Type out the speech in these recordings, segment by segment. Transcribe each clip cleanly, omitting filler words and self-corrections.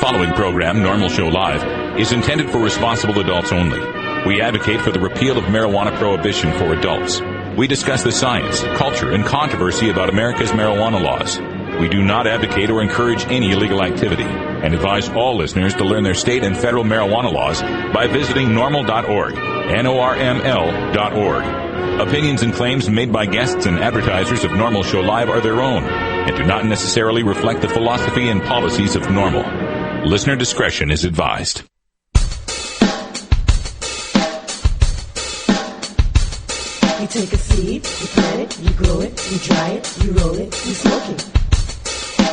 following program, NORML Show Live, is intended for responsible adults only. We advocate for the repeal of marijuana prohibition for adults. We discuss the science, culture, and controversy about America's marijuana laws. We do not advocate or encourage any illegal activity and advise all listeners to learn their state and federal marijuana laws by visiting norml.org, NORML.org. Opinions and claims made by guests and advertisers of NORML Show Live are their own and do not necessarily reflect the philosophy and policies of NORML. Listener discretion is advised. You take a seed, you plant it, you grow it, you dry it, you roll it, you smoke it.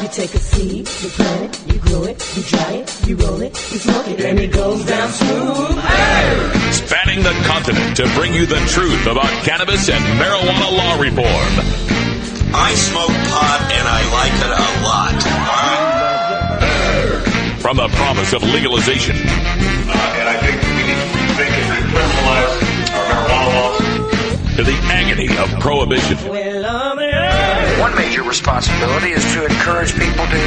You take a seed, you plant it, you grow it, you dry it, you roll it, you smoke it, and it goes down smooth. Hey! Spanning the continent to bring you the truth about cannabis and marijuana law reform. I smoke pot and I like it a lot. From the promise of legalization. And I think we need to rethink and recriminalize our marijuana laws. To the agony of prohibition. One major responsibility is to encourage people to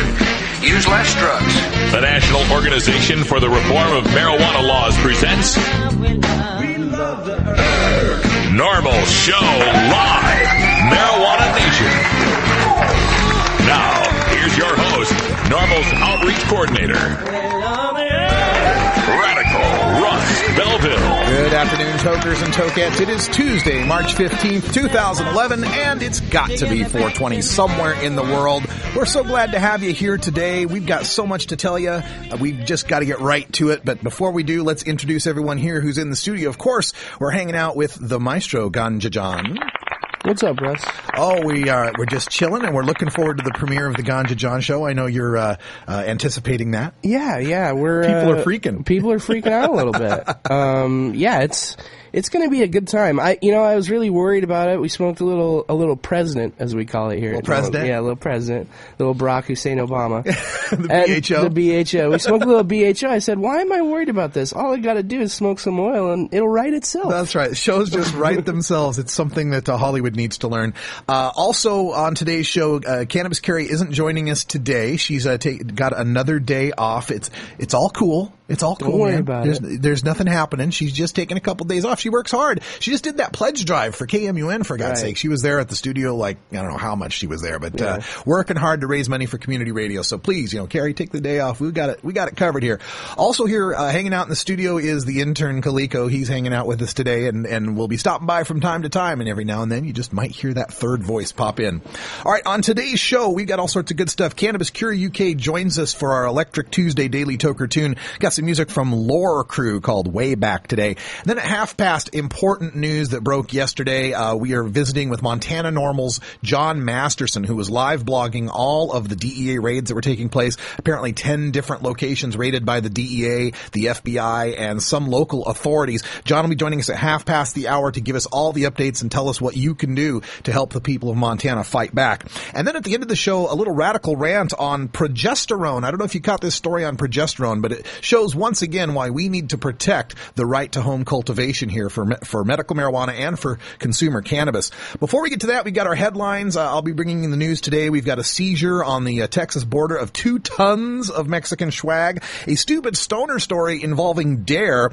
use less drugs. The National Organization for the Reform of Marijuana Laws presents NORML Show Live, Marijuana Nation. Now, here's your host, NORML's Outreach Coordinator, Radical Russ Belville. Good afternoon, tokers and tokettes. It is Tuesday, March 15th, 2011, and it's got to be 420 somewhere in the world. We're so glad to have you here today. We've got so much to tell you. We've just got to get right to it. But before we do, let's introduce everyone here who's in the studio. Of course, we're hanging out with the maestro, Ganja John. What's up, Russ? Oh, we're just chilling, and we're looking forward to the premiere of the Ganja John show. I know you're anticipating that. Yeah, we're people are freaking. People are freaking out a little bit. It's going to be a good time. I was really worried about it. We smoked a little president, as we call it here. A little president? Yeah, a little president. Little Barack Hussein Obama. The BHO. We smoked a little BHO. I said, why am I worried about this? All I got to do is smoke some oil, and it'll write itself. That's right. Shows just write themselves. It's something that Hollywood needs to learn. Also, on today's show, Cannabis Carrie isn't joining us today. She's got another day off. It's all cool. It's all cool. Don't worry about it. There's nothing happening. She's just taking a couple days off. She works hard. She just did that pledge drive for KMUN, for God's sake. She was there at the studio, I don't know how much she was there, but working hard to raise money for community radio. So please, Carrie, take the day off. We got it covered here. Also here, hanging out in the studio is the intern Kaliko. He's hanging out with us today, and we'll be stopping by from time to time, and every now and then you just might hear that third voice pop in. All right, on today's show, we've got all sorts of good stuff. Cannabis Cure UK joins us for our Electric Tuesday Daily Toker Tune. Got some music from Lore Crew called Way Back today. And then at 1:30, important news that broke yesterday. We are visiting with Montana NORML's John Masterson, who was live blogging all of the DEA raids that were taking place. Apparently 10 different locations raided by the DEA, the FBI, and some local authorities. John will be joining us at 1:30 to give us all the updates and tell us what you can do to help the people of Montana fight back. And then at the end of the show, a little radical rant on progesterone. I don't know if you caught this story on progesterone, but it shows once again why we need to protect the right to home cultivation here for medical marijuana and for consumer cannabis. Before we get to that, we got our headlines. I'll be bringing in the news today. We've got a seizure on the Texas border of 2 tons of Mexican swag, a stupid stoner story involving DARE,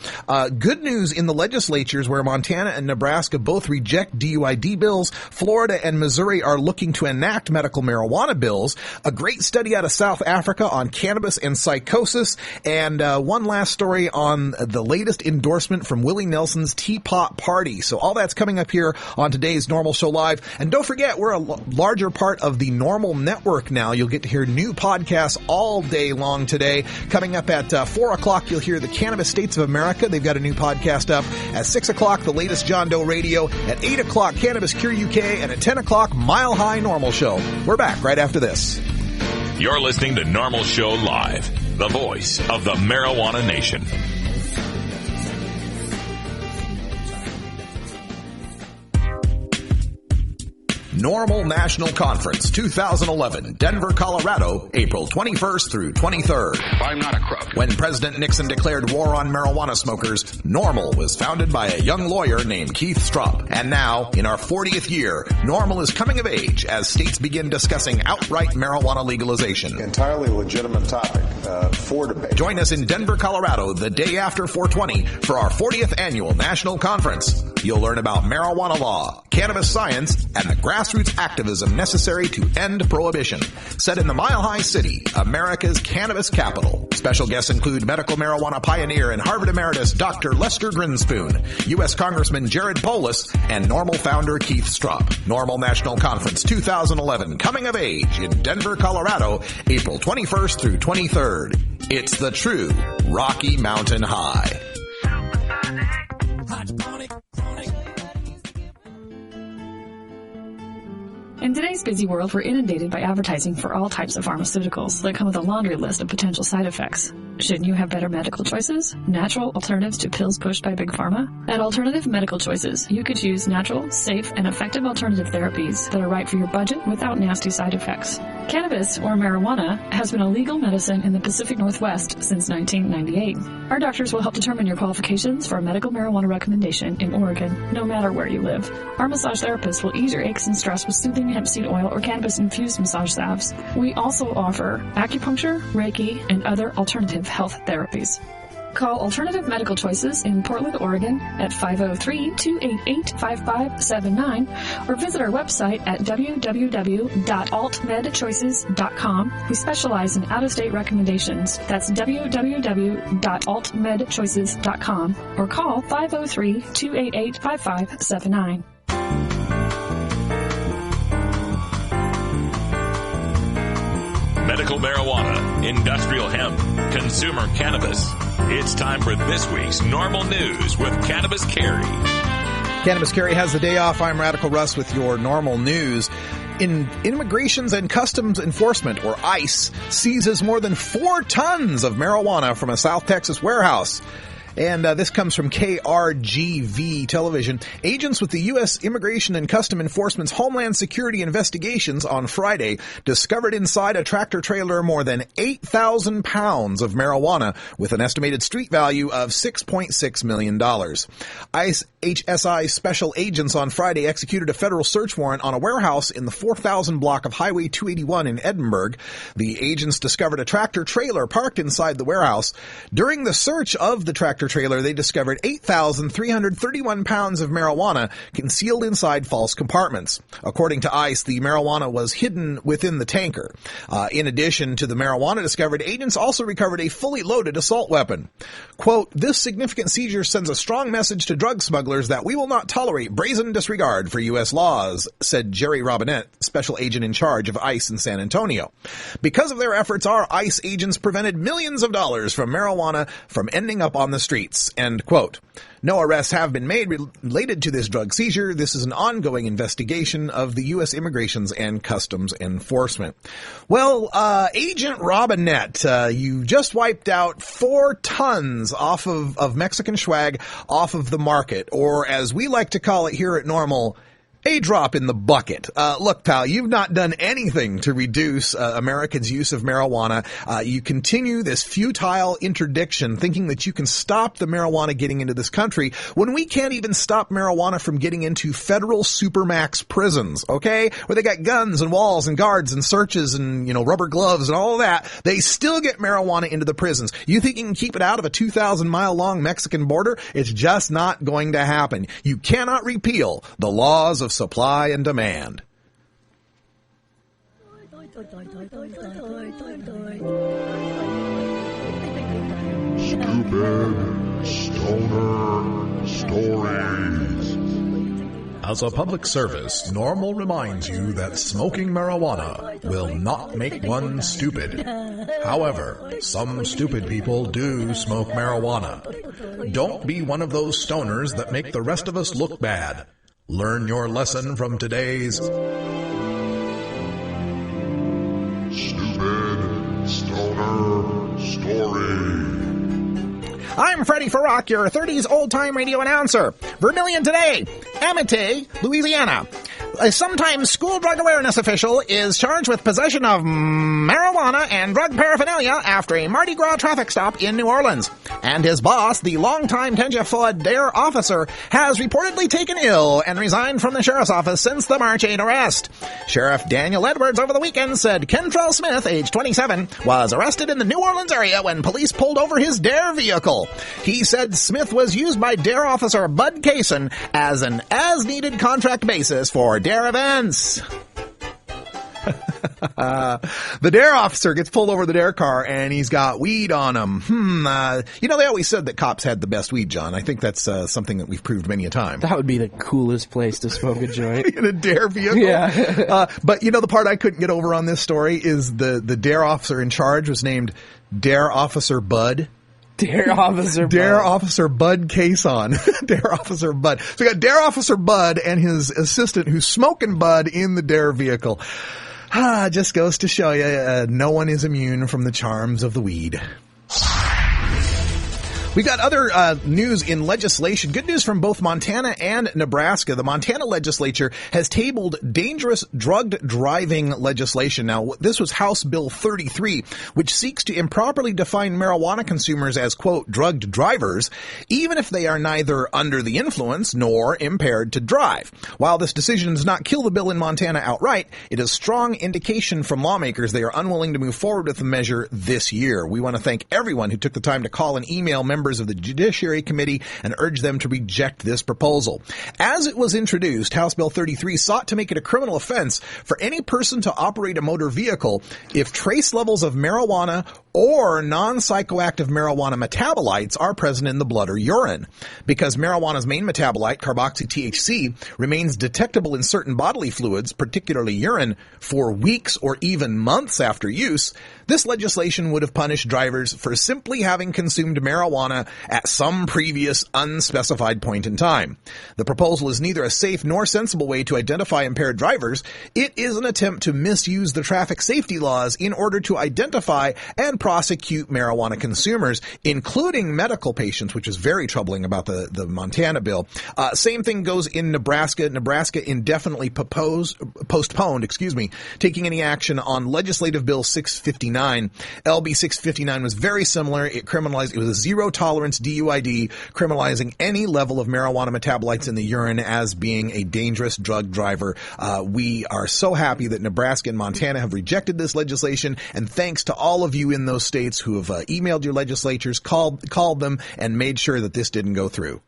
good news in the legislatures where Montana and Nebraska both reject DUID bills. Florida and Missouri are looking to enact medical marijuana bills. A great study out of South Africa on cannabis and psychosis, and one last story on the latest endorsement from Willie Nelson's Teapot Party. So all that's coming up here on today's NORML Show Live. And don't forget, we're a larger part of the NORML Network now. You'll get to hear new podcasts all day long today. Coming up at 4 o'clock, you'll hear the Cannabis States of America. They've got a new podcast up. At 6 o'clock, the latest John Doe Radio. At 8 o'clock, Cannabis Cure UK. And at 10 o'clock, Mile High NORML Show. We're back right after this. You're listening to NORML Show Live, the voice of the Marijuana Nation. NORML National Conference 2011, Denver, Colorado, April 21st through 23rd. I'm not a crook. When President Nixon declared war on marijuana smokers, NORML was founded by a young lawyer named Keith Strop. And now, in our 40th year, NORML is coming of age as states begin discussing outright marijuana legalization. Entirely legitimate topic for debate. Join us in Denver, Colorado, the day after 420 for our 40th annual national conference. You'll learn about marijuana law, cannabis science, and the grassroots activism necessary to end prohibition. Set in the Mile High City, America's cannabis capital. Special guests include medical marijuana pioneer and Harvard emeritus Dr. Lester Grinspoon, U.S. Congressman Jared Polis, and NORML founder Keith Strop. NORML National Conference 2011, coming of age in Denver, Colorado, April 21st through 23rd. It's the true Rocky Mountain High. In today's busy world, we're inundated by advertising for all types of pharmaceuticals that come with a laundry list of potential side effects. Shouldn't you have better medical choices? Natural alternatives to pills pushed by Big Pharma? At Alternative Medical Choices, you could choose natural, safe, and effective alternative therapies that are right for your budget without nasty side effects. Cannabis, or marijuana, has been a legal medicine in the Pacific Northwest since 1998. Our doctors will help determine your qualifications for a medical marijuana recommendation in Oregon, no matter where you live. Our massage therapists will ease your aches and stress with soothing hemp seed oil or cannabis-infused massage salves. We also offer acupuncture, Reiki, and other alternative health therapies. Call Alternative Medical Choices in Portland, Oregon at 503-288-5579 or visit our website at www.altmedchoices.com. We specialize in out-of-state recommendations. That's www.altmedchoices.com or call 503-288-5579. Medical marijuana, industrial hemp, consumer cannabis. It's time for this week's NORML News with Cannabis Carey. Cannabis Carey has the day off. I'm Radical Russ with your NORML News. Immigrations and Customs Enforcement, or ICE, seizes more than 4 tons of marijuana from a South Texas warehouse. And this comes from KRGV television. Agents with the U.S. Immigration and Customs Enforcement's Homeland Security investigations on Friday discovered inside a tractor trailer more than 8,000 pounds of marijuana with an estimated street value of $6.6 million. ICE HSI special agents on Friday executed a federal search warrant on a warehouse in the 4,000 block of Highway 281 in Edinburgh. The agents discovered a tractor trailer parked inside the warehouse. During the search of the tractor trailer, they discovered 8,331 pounds of marijuana concealed inside false compartments. According to ICE, the marijuana was hidden within the tanker. In addition to the marijuana discovered, agents also recovered a fully loaded assault weapon. Quote, "This significant seizure sends a strong message to drug smugglers that we will not tolerate brazen disregard for U.S. laws," said Jerry Robinette, special agent in charge of ICE in San Antonio. Because of their efforts, our ICE agents prevented millions of dollars from marijuana from ending up on the streets. End quote. No arrests have been made related to this drug seizure. This is an ongoing investigation of the U.S. Immigrations and Customs Enforcement. Well, Agent Robinette, you just wiped out 4 tons off of Mexican swag off of the market, or as we like to call it here at NORML, a drop in the bucket. Look, pal, you've not done anything to reduce Americans' use of marijuana. You continue this futile interdiction, thinking that you can stop the marijuana getting into this country when we can't even stop marijuana from getting into federal supermax prisons, okay? Where they got guns and walls and guards and searches and, rubber gloves and all of that. They still get marijuana into the prisons. You think you can keep it out of a 2,000-mile-long Mexican border? It's just not going to happen. You cannot repeal the laws of supply and demand. Stupid stoner stories. As a public service, NORML reminds you that smoking marijuana will not make one stupid. However, some stupid people do smoke marijuana. Don't be one of those stoners that make the rest of us look bad. Learn your lesson from today's Stupid Stoner Story. I'm Freddie Farrak, your 30s old-time radio announcer. Vermilion today, Amite, Louisiana. A sometime school drug awareness official is charged with possession of marijuana and drug paraphernalia after a Mardi Gras traffic stop in New Orleans. And his boss, the longtime Tenja Dare officer, has reportedly taken ill and resigned from the sheriff's office since the March 8 arrest. Sheriff Daniel Edwards over the weekend said Kentrell Smith, age 27, was arrested in the New Orleans area when police pulled over his Dare vehicle. He said Smith was used by Dare officer Bud Kaysen as an as-needed contract basis for Dare events. The Dare officer gets pulled over the Dare car and he's got weed on him. They always said that cops had the best weed, John. I think that's something that we've proved many a time. That would be the coolest place to smoke a joint. In a Dare vehicle? Yeah. But the part I couldn't get over on this story is the Dare officer in charge was named Dare Officer Bud. Dare Officer Bud. Dare Officer Bud Kaysen. Dare Officer Bud. So we got Dare Officer Bud and his assistant who's smoking bud in the Dare vehicle. Just goes to show you, no one is immune from the charms of the weed. We've got other news in legislation. Good news from both Montana and Nebraska. The Montana legislature has tabled dangerous drugged driving legislation. Now, this was House Bill 33, which seeks to improperly define marijuana consumers as, quote, drugged drivers, even if they are neither under the influence nor impaired to drive. While this decision does not kill the bill in Montana outright, it is strong indication from lawmakers they are unwilling to move forward with the measure this year. We want to thank everyone who took the time to call and email members of the Judiciary Committee and urge them to reject this proposal. As it was introduced, House Bill 33 sought to make it a criminal offense for any person to operate a motor vehicle if trace levels of marijuana or non-psychoactive marijuana metabolites are present in the blood or urine. Because marijuana's main metabolite, carboxy-THC, remains detectable in certain bodily fluids, particularly urine, for weeks or even months after use, this legislation would have punished drivers for simply having consumed marijuana at some previous unspecified point in time. The proposal is neither a safe nor sensible way to identify impaired drivers. It is an attempt to misuse the traffic safety laws in order to identify and prosecute marijuana consumers, including medical patients, which is very troubling about the Montana bill. Same thing goes in Nebraska. Nebraska indefinitely postponed, taking any action on legislative bill 659. LB 659 was very similar. It was a zero tolerance DUID, criminalizing any level of marijuana metabolites in the urine as being a dangerous drug driver. We are so happy that Nebraska and Montana have rejected this legislation, and thanks to all of you in those states who have emailed your legislatures, called them, and made sure that this didn't go through.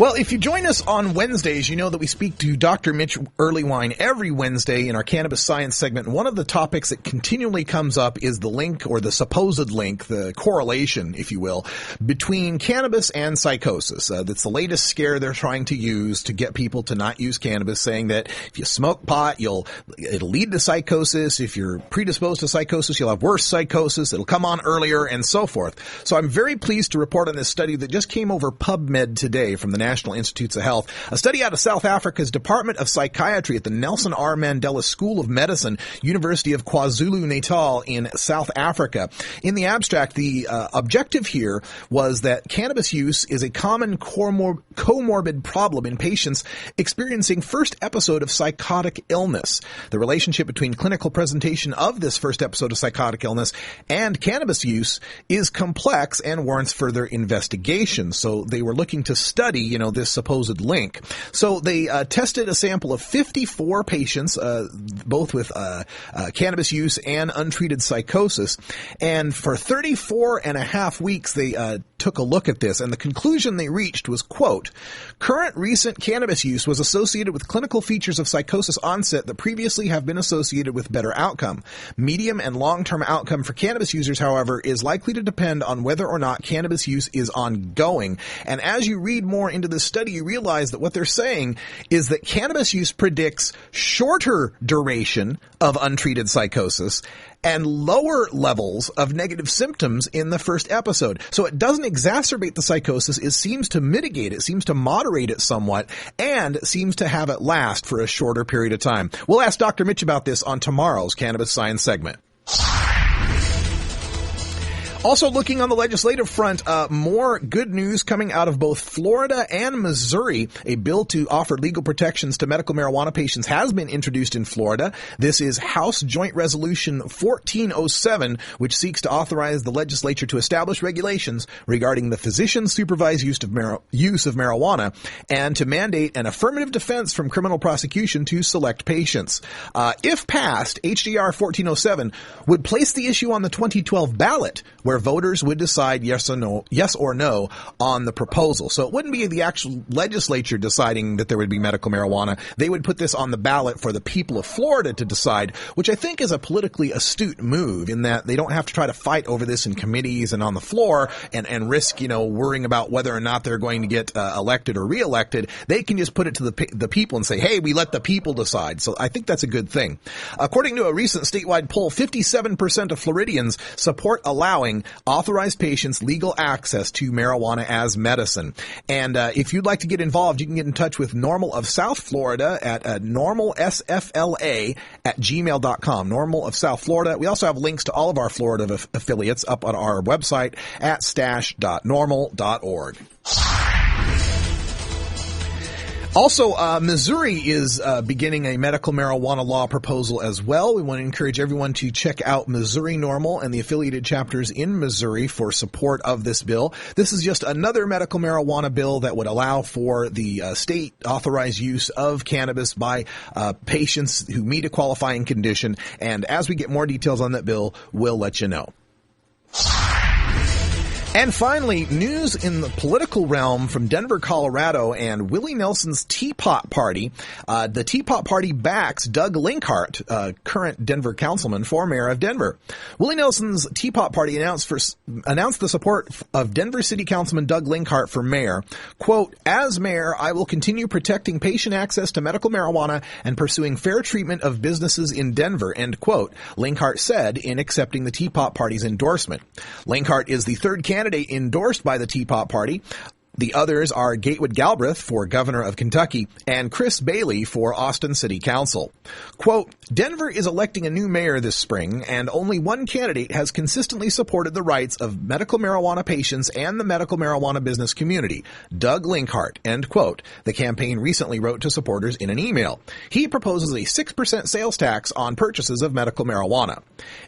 Well, if you join us on Wednesdays, you know that we speak to Dr. Mitch Earlywine every Wednesday in our Cannabis Science segment. And one of the topics that continually comes up is the link, or the supposed link, the correlation, if you will, between cannabis and psychosis. That's the latest scare they're trying to use to get people to not use cannabis, saying that if you smoke pot, it'll lead to psychosis. If you're predisposed to psychosis, you'll have worse psychosis. It'll come on earlier, and so forth. So I'm very pleased to report on this study that just came over PubMed today from the National Institutes of Health, a study out of South Africa's Department of Psychiatry at the Nelson R. Mandela School of Medicine, University of KwaZulu-Natal in South Africa. In the abstract, the objective here was that cannabis use is a common comorbid problem in patients experiencing first episode of psychotic illness. The relationship between clinical presentation of this first episode of psychotic illness and cannabis use is complex and warrants further investigation. So they were looking to study, this supposed link. So they tested a sample of 54 patients, both with cannabis use and untreated psychosis. And for 34 and a half weeks, they took a look at this. And the conclusion they reached was, quote, current recent cannabis use was associated with clinical features of psychosis onset that previously have been associated with better outcome. Medium and long-term outcome for cannabis users, however, is likely to depend on whether or not cannabis use is ongoing. And as you read more into this study, you realize that what they're saying is that cannabis use predicts shorter duration of untreated psychosis and lower levels of negative symptoms in the first episode. So it doesn't exacerbate the psychosis. It seems to mitigate it, seems to moderate it somewhat, and seems to have it last for a shorter period of time. We'll ask Dr. Mitch about this on tomorrow's Cannabis Science segment. Also looking on the legislative front, more good news coming out of both Florida and Missouri. A bill to offer legal protections to medical marijuana patients has been introduced in Florida. This is House Joint Resolution 1407, which seeks to authorize the legislature to establish regulations regarding the physician-supervised use of marijuana and to mandate an affirmative defense from criminal prosecution to select patients. If passed, HJR 1407 would place the issue on the 2012 ballot, where voters would decide yes or no on the proposal. So it wouldn't be the actual legislature deciding that there would be medical marijuana. They would put this on the ballot for the people of Florida to decide, which I think is a politically astute move in that they don't have to try to fight over this in committees and on the floor and risk, worrying about whether or not they're going to get elected or reelected. They can just put it to the people and say, hey, we let the people decide. So I think that's a good thing. According to a recent statewide poll, 57% of Floridians support allowing authorized patients legal access to marijuana as medicine. And if you'd like to get involved, you can get in touch with NORML of South Florida at normalsfla@gmail.com. NORML of South Florida. We also have links to all of our Florida affiliates up on our website at stash.normal.org. Also, Missouri is beginning a medical marijuana law proposal as well. We want to encourage everyone to check out Missouri NORML and the affiliated chapters in Missouri for support of this bill. This is just another medical marijuana bill that would allow for the state-authorized use of cannabis by patients who meet a qualifying condition. And as we get more details on that bill, we'll let you know. And finally, news in the political realm from Denver, Colorado, and Willie Nelson's Teapot Party. The Teapot Party backs Doug Linkhart, current Denver councilman for mayor of Denver. Willie Nelson's Teapot Party announced the support of Denver City Councilman Doug Linkhart for mayor. Quote, as mayor, I will continue protecting patient access to medical marijuana and pursuing fair treatment of businesses in Denver, end quote, Linkhart said in accepting the Teapot Party's endorsement. Linkhart is the third candidate endorsed by the Teapot Party. The others are Gatewood Galbraith for governor of Kentucky and Chris Bailey for Austin City Council. Quote, Denver is electing a new mayor this spring, and only one candidate has consistently supported the rights of medical marijuana patients and the medical marijuana business community, Doug Linkhart, end quote. The campaign recently wrote to supporters in an email. He proposes a 6% sales tax on purchases of medical marijuana.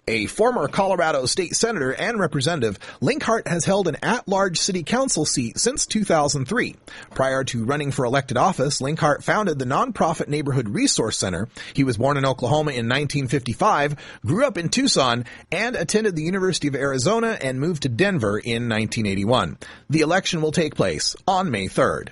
A former Colorado state senator and representative, Linkhart has held an at-large city council seat since 2003. Prior to running for elected office, Linkhart founded the nonprofit Neighborhood Resource Center. He was born in Oklahoma in 1955, grew up in Tucson, and attended the University of Arizona and moved to Denver in 1981. The election will take place on May 3rd.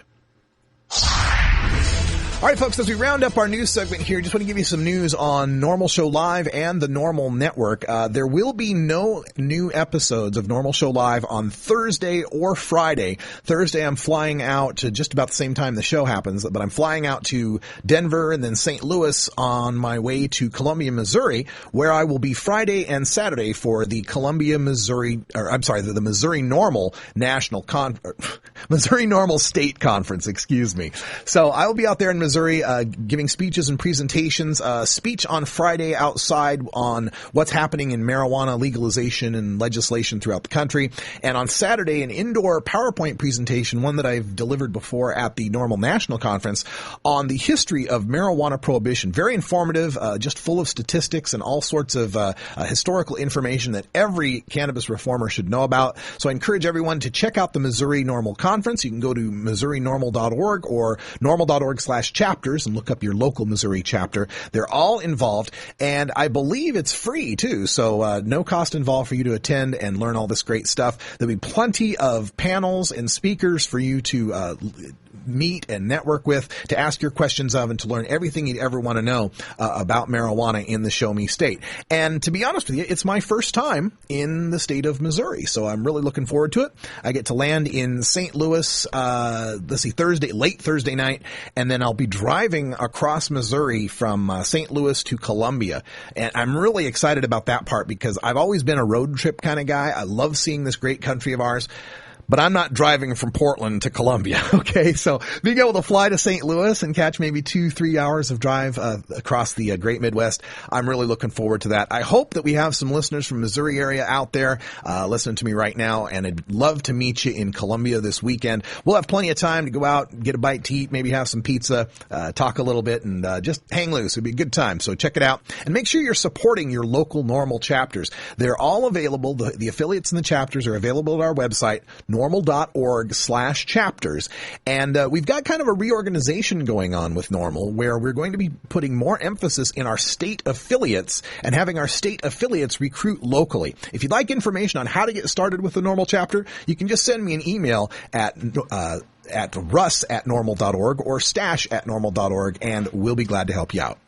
All right, folks, as we round up our news segment here, just want to give you some news on NORML Show Live and the NORML Network. There will be no new episodes of NORML Show Live on Thursday or Friday. Thursday, I'm flying out to just about the same time the show happens, but I'm flying out to Denver and then St. Louis on my way to Columbia, Missouri, where I will be Friday and Saturday for the the Missouri NORML Missouri NORML State Conference, excuse me. So I will be out there in Missouri giving speeches and presentations, speech on Friday outside on what's happening in marijuana legalization and legislation throughout the country. And on Saturday, an indoor PowerPoint presentation, one that I've delivered before at the NORML National Conference, on the history of marijuana prohibition. Very informative, just full of statistics and all sorts of historical information that every cannabis reformer should know about. So I encourage everyone to check out the Missouri NORML Conference. You can go to MissouriNORML.org or normal.org/chapters and look up your local Missouri chapter. They're all involved, and I believe it's free too, so no cost involved for you to attend and learn all this great stuff. There'll be plenty of panels and speakers for you to meet and network with, to ask your questions of, and to learn everything you'd ever want to know about marijuana in the Show Me state. And to be honest with you, it's my first time in the state of Missouri, so I'm really looking forward to it. I get to land in St. Louis, late Thursday night, and then I'll be driving across Missouri from St. Louis to Columbia. And I'm really excited about that part because I've always been a road trip kind of guy. I love seeing this great country of ours. But I'm not driving from Portland to Columbia, okay? So being able to fly to St. Louis and catch maybe 2-3 hours of drive across the great Midwest, I'm really looking forward to that. I hope that we have some listeners from Missouri area out there listening to me right now, and I'd love to meet you in Columbia this weekend. We'll have plenty of time to go out, get a bite to eat, maybe have some pizza, talk a little bit, and just hang loose. It'll be a good time. So check it out. And make sure you're supporting your local NORML chapters. They're all available. The affiliates and the chapters are available at our website, NORML.org/chapters. And we've got kind of a reorganization going on with NORML, where we're going to be putting more emphasis in our state affiliates and having our state affiliates recruit locally. If you'd like information on how to get started with the NORML chapter, you can just send me an email at russ@normal.org or stash@normal.org, and we'll be glad to help you out.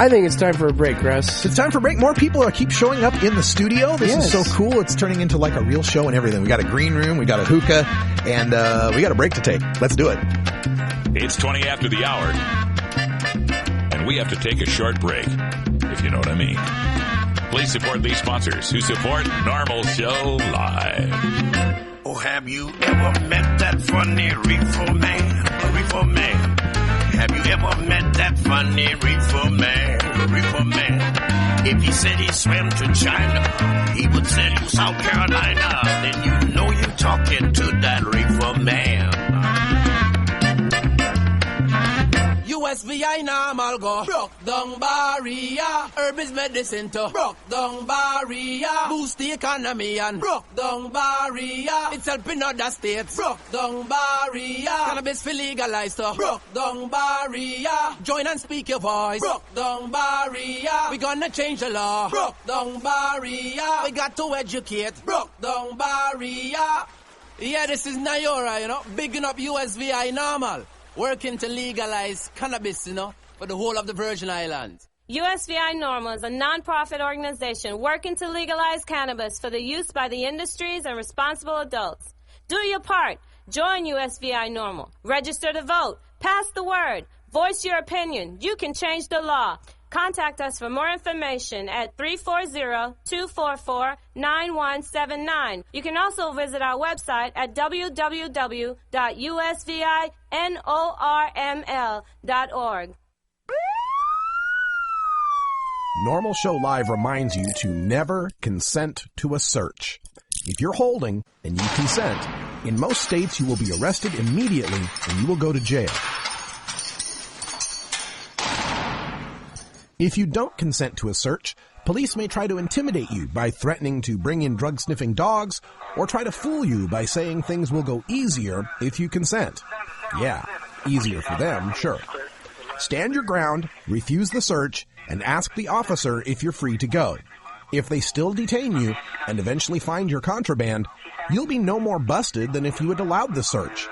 I think it's time for a break, Russ. It's time for a break. More people keep showing up in the studio. This is so cool. It's turning into like a real show and everything. We got a green room, we got a hookah, and we got a break to take. Let's do it. It's 20 after the hour, and we have to take a short break, if you know what I mean. Please support these sponsors who support NORML Show Live. Oh, have you ever met that funny reefer man? A reefer man. Have you ever met that funny reefer man? A reefer man. If he said he swam to China, he would send you South Carolina. Then you know you're talking to that reefer man. USVI normal go broke down barrier. Herb is medicine to broke down barrier. Boost the economy and broke down barrier. It's helping other states broke down barrier. Cannabis for legalized to broke down barrier. Join and speak your voice broke down barrier. We gonna change the law broke down barrier. We got to educate broke down barrier. Yeah, this is Nayora, bigging up USVI normal. Working to legalize cannabis, for the whole of the Virgin Islands. USVI NORML is a non-profit organization working to legalize cannabis for the use by the industries and responsible adults. Do your part. Join USVI NORML. Register to vote. Pass the word. Voice your opinion. You can change the law. Contact us for more information at 340-244-9179. You can also visit our website at www.usvinorml.org. NORML Show Live reminds you to never consent to a search. If you're holding and you consent, in most states you will be arrested immediately and you will go to jail. If you don't consent to a search, police may try to intimidate you by threatening to bring in drug-sniffing dogs or try to fool you by saying things will go easier if you consent. Yeah, easier for them, sure. Stand your ground, refuse the search, and ask the officer if you're free to go. If they still detain you and eventually find your contraband, you'll be no more busted than if you had allowed the search.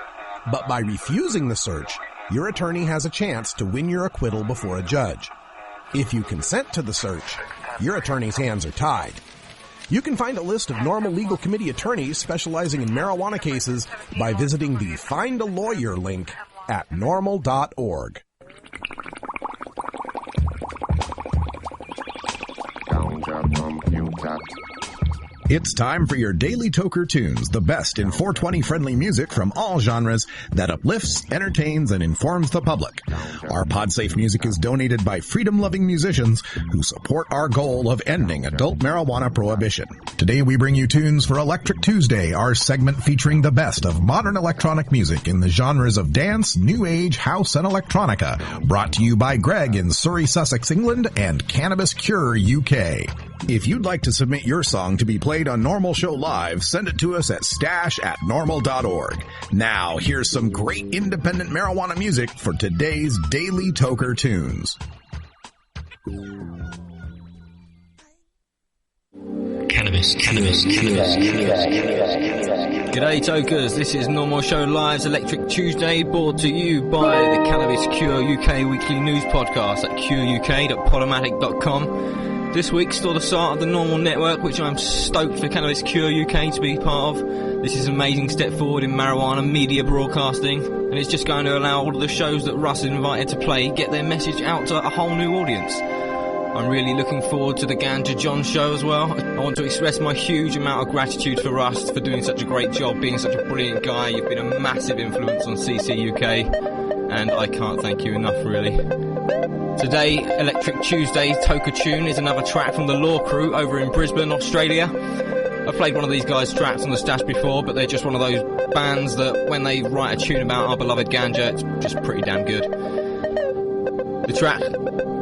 But by refusing the search, your attorney has a chance to win your acquittal before a judge. If you consent to the search, your attorney's hands are tied. You can find a list of NORML Legal Committee attorneys specializing in marijuana cases by visiting the Find a Lawyer link at normal.org. It's time for your Daily Toker Tunes, the best in 420-friendly music from all genres that uplifts, entertains, and informs the public. Our PodSafe music is donated by freedom-loving musicians who support our goal of ending adult marijuana prohibition. Today we bring you tunes for Electric Tuesday, our segment featuring the best of modern electronic music in the genres of dance, new age, house, and electronica. Brought to you by Greg in Surrey, Sussex, England, and Cannabis Cure, UK. If you'd like to submit your song to be played on NORML Show Live, send it to us at stash@normal.org. Now, here's some great independent marijuana music for today's Daily Toker Tunes. Cannabis. G'day Tokers, this is NORML Show Live's Electric Tuesday, brought to you by the Cannabis Cure UK weekly news podcast at cureuk.podomatic.com. This week saw the start of the NORML network, which I'm stoked for Cannabis Cure UK to be part of. This is an amazing step forward in marijuana media broadcasting, and it's just going to allow all of the shows that Russ is invited to play get their message out to a whole new audience. I'm really looking forward to the Ganja John show as well. I want to express my huge amount of gratitude for Rust for doing such a great job, being such a brilliant guy. You've been a massive influence on CCUK, and I can't thank you enough, really. Today, Electric Tuesday Toka Tune is another track from the Law Crew over in Brisbane, Australia. I've played one of these guys' tracks on the Stash before, but they're just one of those bands that when they write a tune about our beloved Ganja, it's just pretty damn good. The track,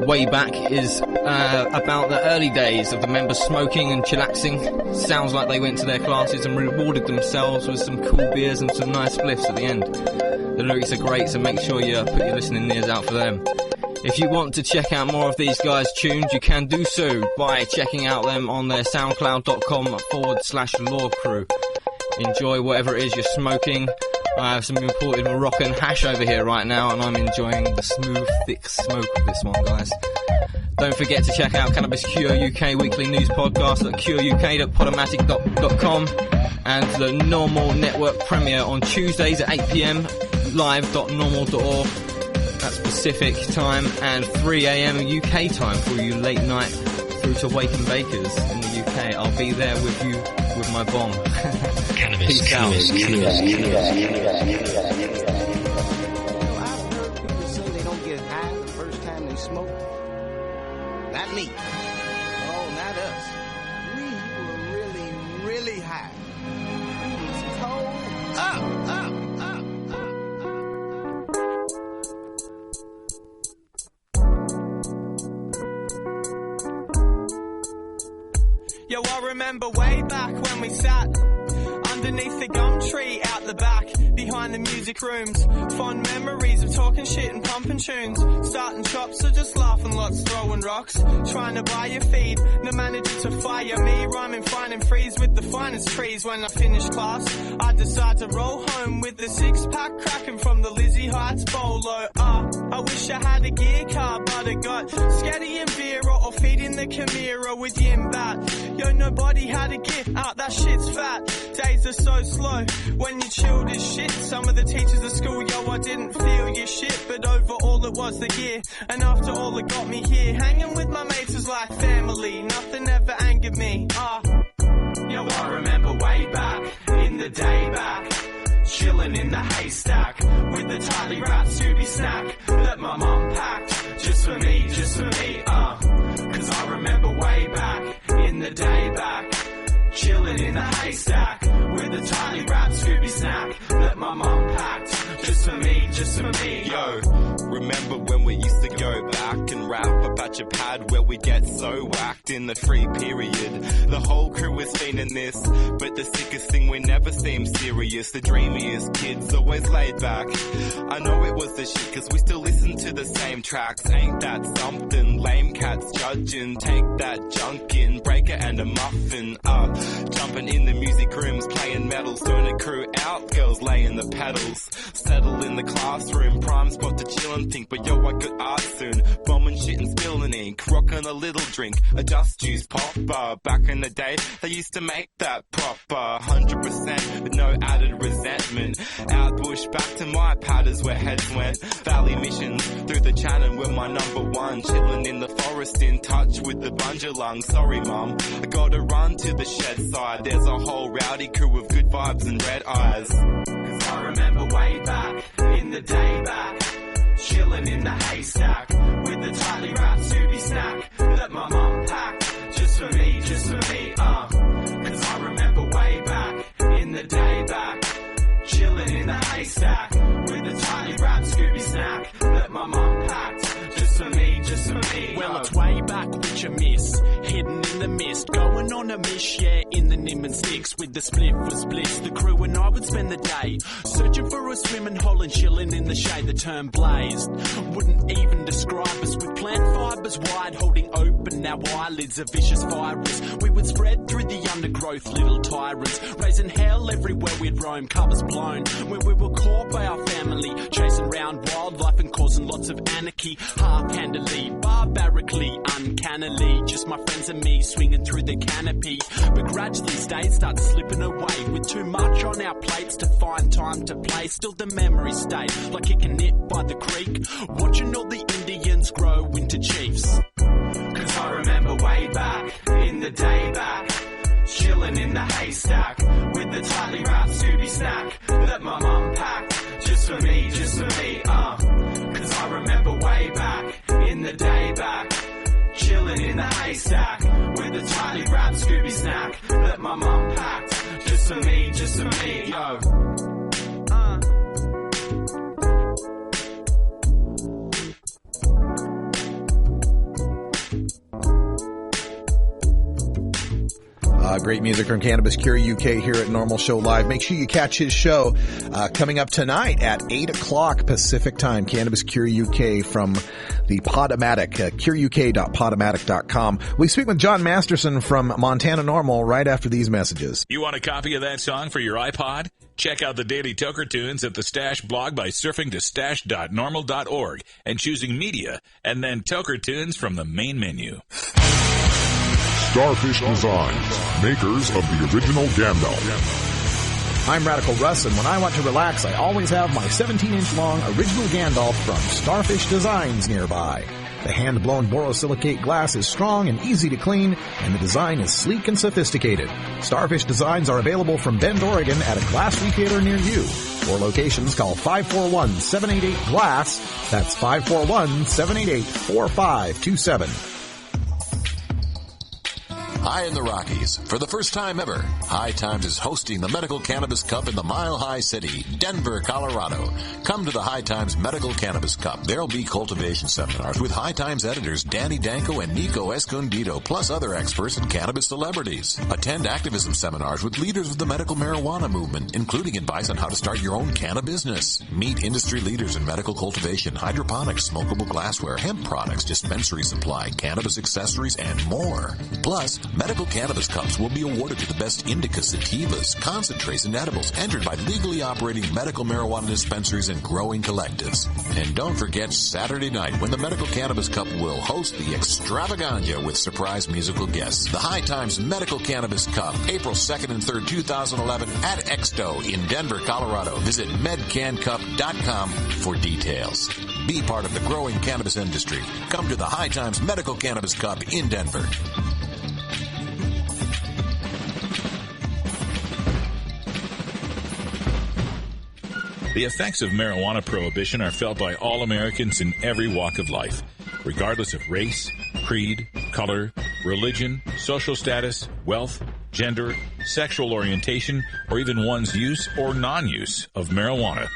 Way Back, is about the early days of the members smoking and chillaxing. Sounds like they went to their classes and rewarded themselves with some cool beers and some nice spliffs at the end. The lyrics are great, so make sure you put your listening ears out for them. If you want to check out more of these guys' tunes, you can do so by checking out them on their soundcloud.com/Law Crew. Enjoy whatever it is you're smoking. I have some imported Moroccan hash over here right now, and I'm enjoying the smooth, thick smoke of this one, guys. Don't forget to check out Cannabis Cure UK weekly news podcast at cureuk.podomatic.com and the NORML Network premiere on Tuesdays at 8 p.m, live.normal.org. That's Pacific time, and 3 a.m. UK time for you late night through to Wake and Bakers in the UK. I'll be there with you with my bomb. Cannabis, Peace out. cannabis. I've heard people say they don't get high the first time they smoke. Not me. Oh, not us. We were really, really high. We was cold up. Yo, I remember way back when we sat underneath the gum tree out the back, behind the music rooms. Fond memories of talking shit and pumping tunes. Starting chops or just laughing lots, throwing rocks. Trying to buy your feed, no manager to fire me. Rhyming fine and freeze with the finest trees. When I finish class, I decide to roll home with the 6-pack cracking from the Lizzie Heights Bolo. I wish I had a gear car, but I got Scatty and Vera or feeding the Chimera with Yimbat. Yo, nobody had a gift, that shit's fat. Days are so slow when you chilled as shit. Some of the teachers at school, yo, I didn't feel your shit, but overall it was the gear. And after all, it got me here. Hanging with my mates was like family, nothing ever angered me. Yo, I remember way back in the day back, chilling in the haystack with the tightly wrapped Scooby snack that my mum packed just for me. Cause I remember way back in the day back, chilling in the haystack with the tightly wrapped Scooby snack that my mum packed just for me. Yo, remember when we used to go back and rap about your pad where we get so whacked in the free period? The whole crew was fiending this, but the sickest thing, we never seemed serious. The dreamiest kids always laid back. I know it was the shit cause we still listen to the same tracks. Ain't that something? Lame cats judging, take that junk in, break it and a muffin. Jumping in the music rooms, playing metal, stoner crew out, girls laying the pedals. Settle in the classroom, prime spot to chill and think, but yo, I got art soon. Bombing shit and spilling ink, rocking a little drink, a dust juice pop bar. Back in the day, they used to make that proper 100% with no added resentment. Out bush, back to my padders where heads went. Valley missions through the channel were my number one. Chilling in the forest, in touch with the bunjalung. Sorry, mum, I gotta run to the shed side. There's a whole rowdy crew of good vibes and red eyes. Cause I remember way back in the day back, chilling in the haystack with the tightly wrapped Scooby snack that my mum packed just for me. Cause I remember way back in the day back, chilling in the haystack with the tightly wrapped Scooby snack that my mum packed just for me. Well, it's way back which you miss, hidden in the mist, going on a mish, yeah, in the nim and sticks with the spliff was bliss. The crew and I would spend the day searching for a swimming hole and chilling in the shade. The term blazed wouldn't even describe us, with plant fibers wide holding open our eyelids, a vicious virus. We would spread through the undergrowth, little tyrants, raising hell everywhere we'd roam, covers blown, where we were caught by our family, chasing round wildlife and causing lots of anarchy, half-handedly, barbarically, uncannily, just my friends and me swinging through the canopy. But gradually days start slipping away, with too much on our plates to find time to play. Still the memories stay, like kicking it by the creek, watching all the Indians grow into chiefs. Cause I the haystack with the tightly wrapped Scooby snack that my mum packed just for me, cause I remember way back in the day back, chilling in the haystack with the tightly wrapped Scooby snack that my mum packed just for me, yo. Great music from Cannabis Cure UK here at Normal Show Live. Make sure you catch his show coming up tonight at 8 o'clock Pacific Time. Cannabis Cure UK from the Podomatic, cureuk.podomatic.com. We speak with John Masterson from Montana NORML right after these messages. You want a copy of that song for your iPod? Check out the Daily Toker Tunes at the Stash blog by surfing to stash.normal.org and choosing Media and then Toker Tunes from the main menu. Starfish Designs, makers of the original Gandalf. I'm Radical Russ, and when I want to relax, I always have my 17-inch long original Gandalf from Starfish Designs nearby. The hand-blown borosilicate glass is strong and easy to clean, and the design is sleek and sophisticated. Starfish Designs are available from Bend, Oregon at a glass retailer near you. For locations, call 541-788-GLASS. That's 541-788-4527. High in the Rockies, for the first time ever, High Times is hosting the Medical Cannabis Cup in the Mile High City, Denver, Colorado. Come to the High Times Medical Cannabis Cup. There'll be cultivation seminars with High Times editors Danny Danko and Nico Escondido, plus other experts and cannabis celebrities. Attend activism seminars with leaders of the medical marijuana movement, including advice on how to start your own canna business. Meet industry leaders in medical cultivation, hydroponics, smokable glassware, hemp products, dispensary supply, cannabis accessories, and more. Plus, Medical Cannabis Cups will be awarded to the best indica, sativas, concentrates, and edibles entered by legally operating medical marijuana dispensaries and growing collectives. And don't forget Saturday night when the Medical Cannabis Cup will host the extravaganza with surprise musical guests. The High Times Medical Cannabis Cup, April 2nd and 3rd, 2011 at Exto in Denver, Colorado. Visit medcancup.com for details. Be part of the growing cannabis industry. Come to the High Times Medical Cannabis Cup in Denver. The effects of marijuana prohibition are felt by all Americans in every walk of life, regardless of race, creed, color, religion, social status, wealth, gender, sexual orientation, or even one's use or non-use of marijuana.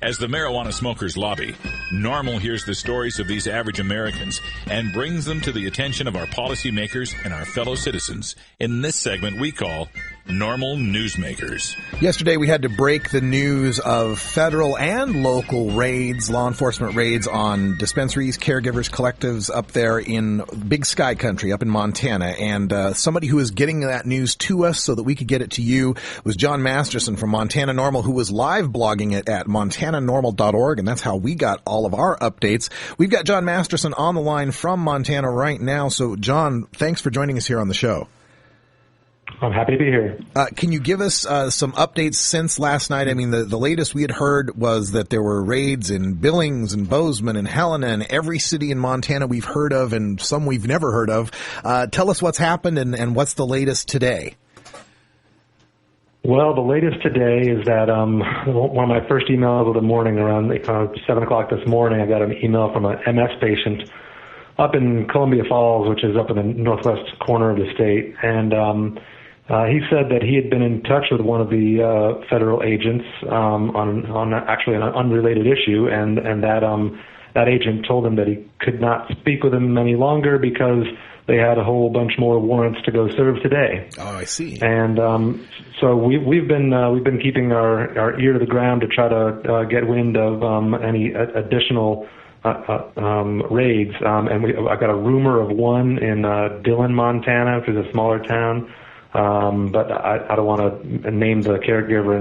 As the marijuana smokers lobby, NORML hears the stories of these average Americans and brings them to the attention of our policymakers and our fellow citizens in this segment we call NORML Newsmakers. Yesterday we had to break the news of federal and local raids, law enforcement raids on dispensaries, caregivers, collectives up there in Big Sky Country up in Montana. And somebody who was getting that news to us so that we could get it to you was John Masterson from Montana NORML, who was live blogging it at montananormal.org, and that's how we got all of our updates. We've got John Masterson on the line from Montana right now. So, John, thanks for joining us here on the show. I'm happy to be here. Can you give us some updates since last night? I mean, the latest we had heard was that there were raids in Billings and Bozeman and Helena and every city in Montana we've heard of and some we've never heard of. Tell us what's happened and what's the latest today. Well, the latest today is that one of my first emails of the morning around 7 o'clock this morning, I got an email from an MS patient up in Columbia Falls, which is up in the northwest corner of the state. And he said that he had been in touch with one of the federal agents on actually an unrelated issue, and that agent told him that he could not speak with him any longer because they had a whole bunch more warrants to go serve today. Oh, I see. And so we've been keeping our ear to the ground to try to get wind of any additional raids. And I got a rumor of one in Dillon, Montana, which is a smaller town. But I don't want to name the caregiver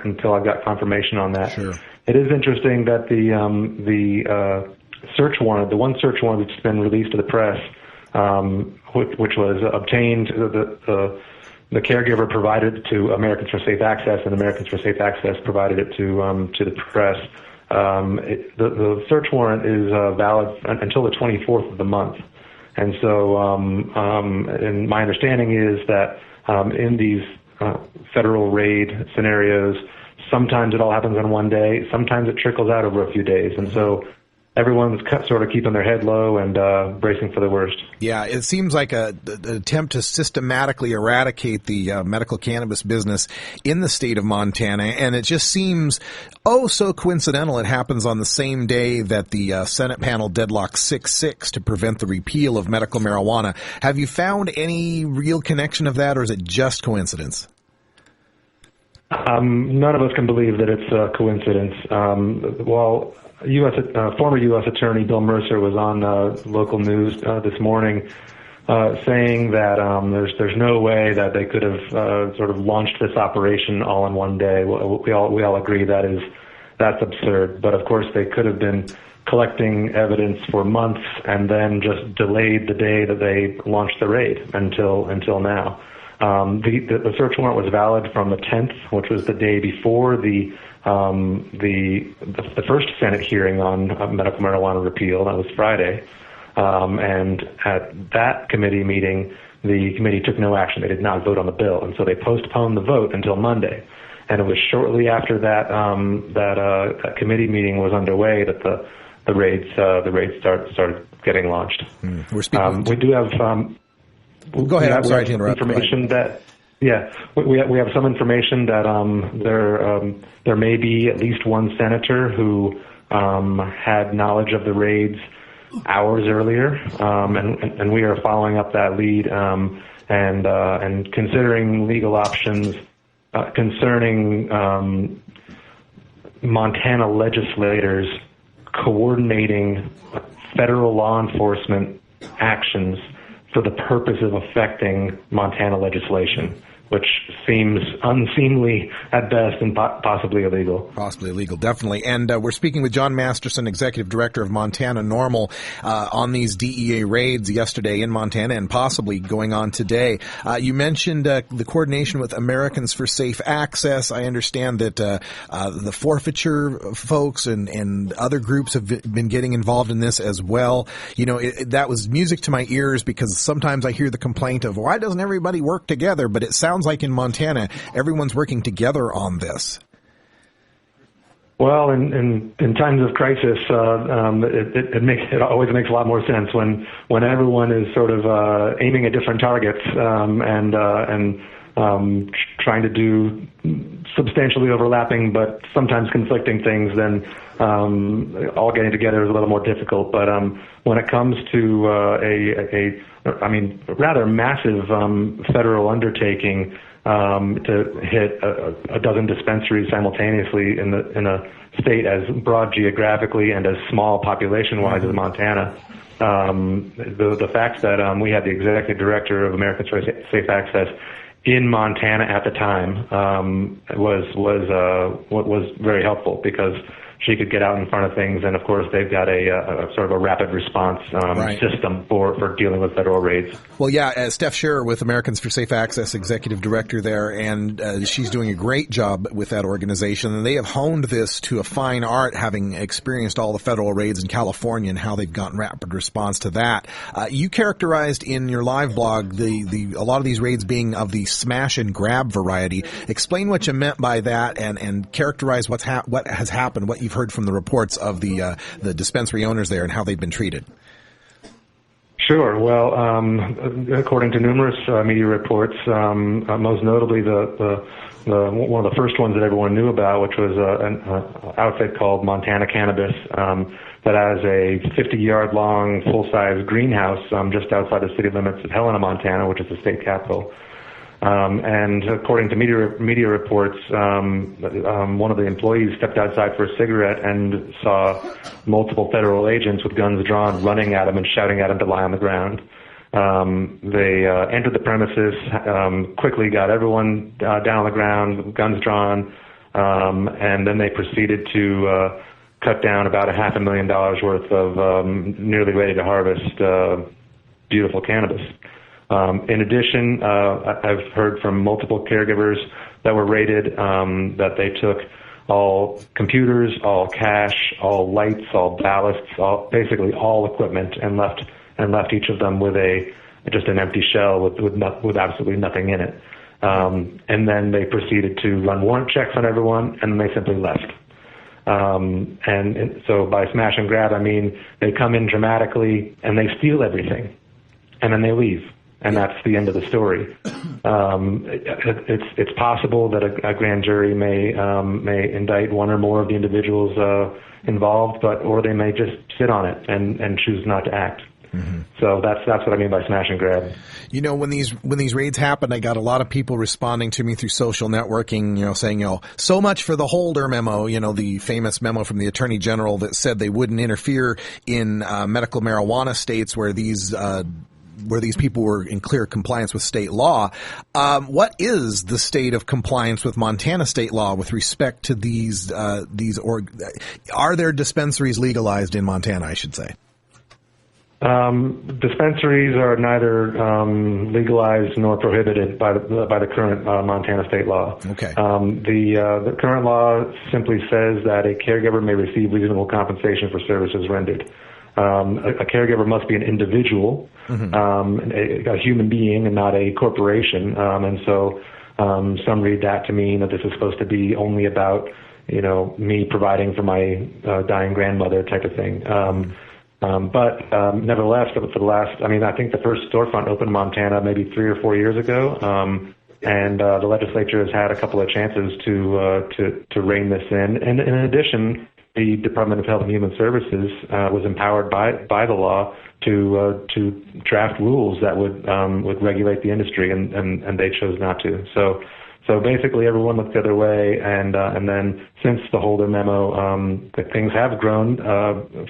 until I've got confirmation on that. Sure. It is interesting that the search warrant, the one search warrant that's been released to the press, which was obtained, the caregiver provided it to Americans for Safe Access, and Americans for Safe Access provided it to the press. The search warrant is valid until the 24th of the month. And so, and my understanding is that in these federal raid scenarios, sometimes it all happens on one day, sometimes it trickles out over a few days. And so everyone's sort of keeping their head low and bracing for the worst. Yeah, it seems like an attempt to systematically eradicate the medical cannabis business in the state of Montana, and it just seems so coincidental it happens on the same day that the Senate panel deadlocked 6-6 to prevent the repeal of medical marijuana. Have you found any real connection of that, or is it just coincidence? None of us can believe that it's a coincidence. While former U.S. Attorney Bill Mercer was on local news this morning saying that there's no way that they could have sort of launched this operation all in one day. We all agree that's absurd. But of course, they could have been collecting evidence for months and then just delayed the day that they launched the raid until now. The search warrant was valid from the 10th, which was the day before the first Senate hearing on medical marijuana repeal. That was Friday. And at that committee meeting, the committee took no action. They did not vote on the bill. And so they postponed the vote until Monday. And it was shortly after that committee meeting was underway that the raids started getting launched. We're speaking. We do have. Go ahead. I'm sorry to interrupt. Information that. Yeah, we have some information that there may be at least one senator who had knowledge of the raids hours earlier, and we are following up that lead and considering legal options concerning Montana legislators coordinating federal law enforcement actions for the purpose of affecting Montana legislation, which seems unseemly at best and possibly illegal. Possibly illegal, definitely. And we're speaking with John Masterson, Executive Director of Montana NORML, on these DEA raids yesterday in Montana and possibly going on today. You mentioned the coordination with Americans for Safe Access. I understand that the forfeiture folks and other groups have been getting involved in this as well. You know, that was music to my ears because sometimes I hear the complaint of, why doesn't everybody work together? But it sounds like in Montana, everyone's working together on this. Well, in times of crisis, it always makes a lot more sense when everyone is sort of aiming at different targets and trying to do substantially overlapping but sometimes conflicting things. Then all getting together is a little more difficult. But when it comes to a rather massive federal undertaking to hit a dozen dispensaries simultaneously in a state as broad geographically and as small population-wise as Montana, the fact that we had the executive director of Americans for Safe Access in Montana at the time was very helpful because she could get out in front of things, and of course they've got a sort of a rapid response system for dealing with federal raids. Well, yeah, Steph Scherer with Americans for Safe Access, executive director there, and she's doing a great job with that organization. And they have honed this to a fine art, having experienced all the federal raids in California and how they've gotten rapid response to that. You characterized in your live blog a lot of these raids being of the smash and grab variety. Explain what you meant by that, and characterize what has happened, what you've heard from the reports of the dispensary owners there and how they've been treated. Sure. Well, according to numerous media reports, most notably the one of the first ones that everyone knew about, which was an outfit called Montana Cannabis that has a 50-yard long full-size greenhouse just outside the city limits of Helena, Montana, which is the state capital. And according to media reports, one of the employees stepped outside for a cigarette and saw multiple federal agents with guns drawn running at him and shouting at him to lie on the ground. They entered the premises, quickly got everyone down on the ground, guns drawn, and then they proceeded to cut down about $500,000 worth of nearly ready to harvest beautiful cannabis. In addition, I've heard from multiple caregivers that were raided that they took all computers, all cash, all lights, all ballasts, basically all equipment, and left and left each of them with just an empty shell with absolutely nothing in it. And then they proceeded to run warrant checks on everyone, and then they simply left. And so by smash and grab, I mean they come in dramatically and they steal everything, and then they leave, and that's the end of the story. It's possible that a grand jury may indict one or more of the individuals involved, or they may just sit on it and choose not to act. Mm-hmm. So that's what I mean by smash and grab. You know, when these raids happened, I got a lot of people responding to me through social networking, saying, so much for the Holder memo, the famous memo from the Attorney General that said they wouldn't interfere in medical marijuana states where these people were in clear compliance with state law. What is the state of compliance with Montana state law with respect to these are there dispensaries legalized in Montana, I should say? Dispensaries are neither legalized nor prohibited by the current Montana state law. Okay. The current law simply says that a caregiver may receive reasonable compensation for services rendered. A caregiver must be an individual, a human being, and not a corporation. And so some read that to mean that this is supposed to be only about me providing for my dying grandmother type of thing. But nevertheless, for the last, I think the first storefront opened in Montana maybe 3 or 4 years ago, and the legislature has had a couple of chances to rein this in. And in addition, the Department of Health and Human Services was empowered by the law to draft rules that would regulate the industry, and they chose not to. So basically, everyone looked the other way, and then since the Holder memo, things have grown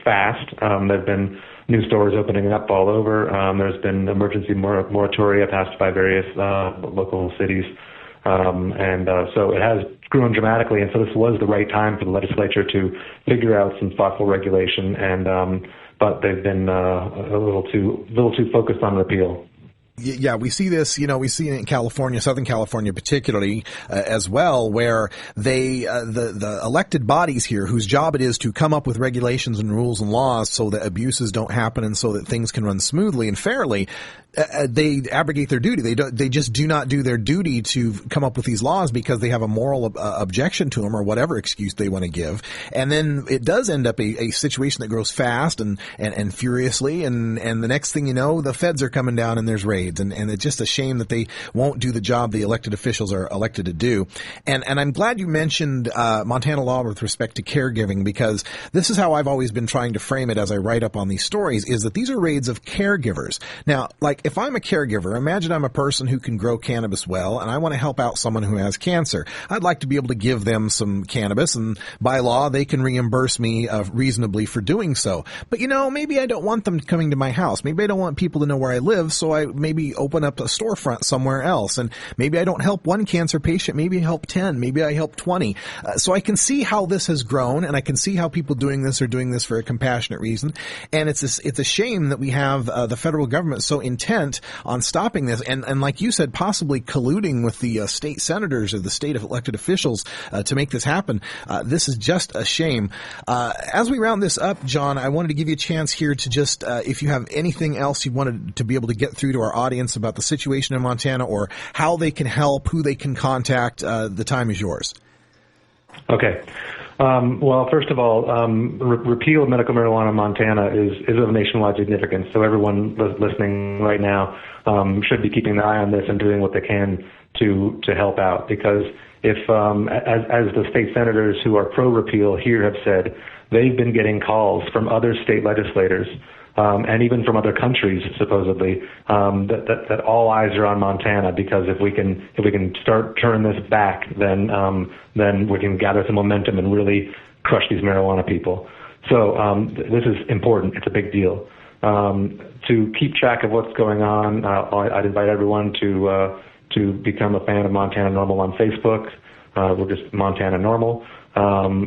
fast. There've been new stores opening up all over. There's been emergency moratoria passed by various local cities, and so it has grown dramatically. And so this was the right time for the legislature to figure out some thoughtful regulation, but they've been a little too focused on repeal. Yeah, we see this, we see it in California, Southern California particularly, as well, where the elected bodies here, whose job it is to come up with regulations and rules and laws so that abuses don't happen and so that things can run smoothly and fairly, they abrogate their duty. They just do not do their duty to come up with these laws because they have a moral objection to them or whatever excuse they want to give. And then it does end up a situation that grows fast and furiously. And the next thing you know, the feds are coming down and there's raids. And it's just a shame that they won't do the job the elected officials are elected to do. And I'm glad you mentioned Montana law with respect to caregiving, because this is how I've always been trying to frame it as I write up on these stories, is that these are raids of caregivers. Now, like, if I'm a caregiver, imagine I'm a person who can grow cannabis well, and I want to help out someone who has cancer. I'd like to be able to give them some cannabis, and by law, they can reimburse me reasonably for doing so. But, maybe I don't want them coming to my house. Maybe I don't want people to know where I live, so I maybe open up a storefront somewhere else. And maybe I don't help one cancer patient, maybe I help 10, maybe I help 20. So I can see how this has grown, and I can see how people doing this are doing this for a compassionate reason. And it's a shame that we have the federal government so intent on stopping this, and like you said, possibly colluding with the state senators or the state elected officials to make this happen. This is just a shame. As we round this up, John, I wanted to give you a chance here to just, if you have anything else you wanted to be able to get through to our audience about the situation in Montana or how they can help, who they can contact, the time is yours. Okay. Well, first of all, repeal of medical marijuana in Montana is of nationwide significance. So everyone listening right now should be keeping an eye on this and doing what they can to help out. Because if, as the state senators who are pro-repeal here have said, they've been getting calls from other state legislators and even from other countries, supposedly, that all eyes are on Montana, because if we can start turning this back, then we can gather some momentum and really crush these marijuana people. So this is important. It's a big deal. To keep track of what's going on, I'd invite everyone to become a fan of Montana NORML on Facebook. We're just Montana NORML.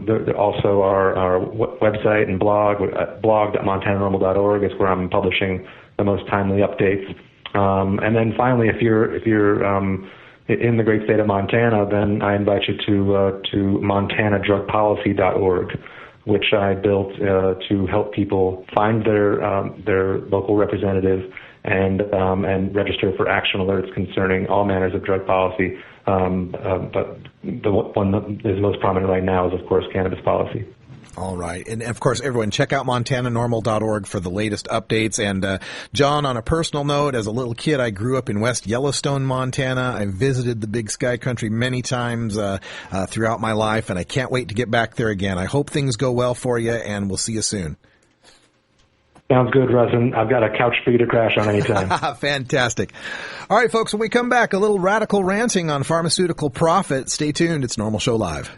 There also our website and blog.montananormal.org is where I'm publishing the most timely updates. And then finally, if you're in the great state of Montana, then I invite you to montanadrugpolicy.org, which I built to help people find their local representative and register for action alerts concerning all manners of drug policy. But the one that is most prominent right now is, of course, cannabis policy. All right. And, of course, everyone, check out MontanaNormal.org for the latest updates. And, John, on a personal note, as a little kid, I grew up in West Yellowstone, Montana. I visited the Big Sky Country many times throughout my life, and I can't wait to get back there again. I hope things go well for you, and we'll see you soon. Sounds good, Russ, and I've got a couch for you to crash on anytime. Fantastic. All right, folks, when we come back, a little radical ranting on pharmaceutical profit. Stay tuned. It's Normal Show Live.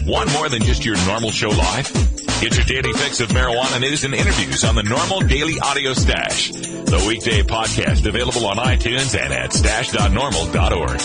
Want more than just your Normal Show Live? Get your daily fix of marijuana news and interviews on the Normal Daily Audio Stash, the weekday podcast available on iTunes and at stash.normal.org.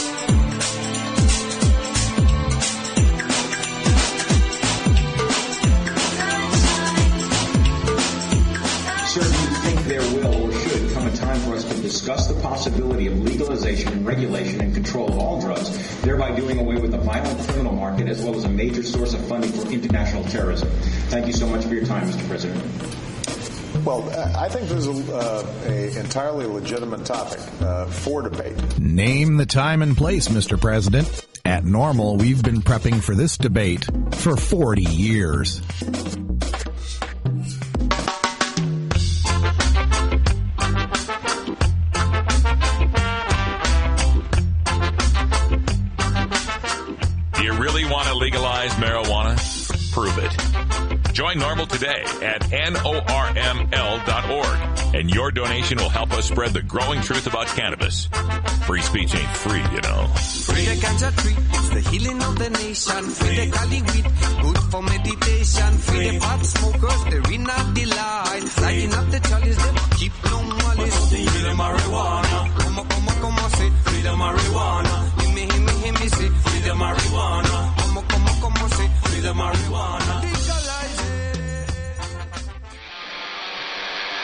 Sir, do you think there will or should come a time for us to discuss the possibility of legalization, regulation, and control of all drugs, thereby doing away with the violent criminal market as well as a major source of funding for international terrorism? Thank you so much for your time, Mr. President. Well, I think this is a entirely legitimate topic for debate. Name the time and place, Mr. President. At NORML, we've been prepping for this debate for 40 years. Do you really want to legalize marijuana? Prove it. Join NORML today at NORML.org, and your donation will help us spread the growing truth about cannabis. Free speech ain't free, you know. Free the ganja tree, it's the healing of the nation. Free the Cali weed, good for meditation. Free the pot smokers, they're in a delight. Lighting up the chalice, they keep no malice. Free the marijuana, come on, say. Free the marijuana, hear me, say. Free the marijuana, come on, say. Free the marijuana.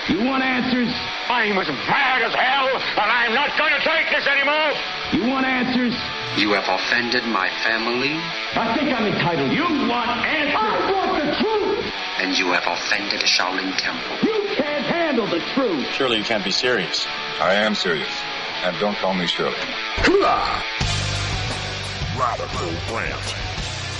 You want answers? I'm as mad as hell, and I'm not going to take this anymore. You want answers? You have offended my family. I think I'm entitled. You want answers? I want the truth. And you have offended the Shaolin Temple. You can't handle the truth. Surely you can't be serious. I am serious. And don't call me Shirley. Radical rant.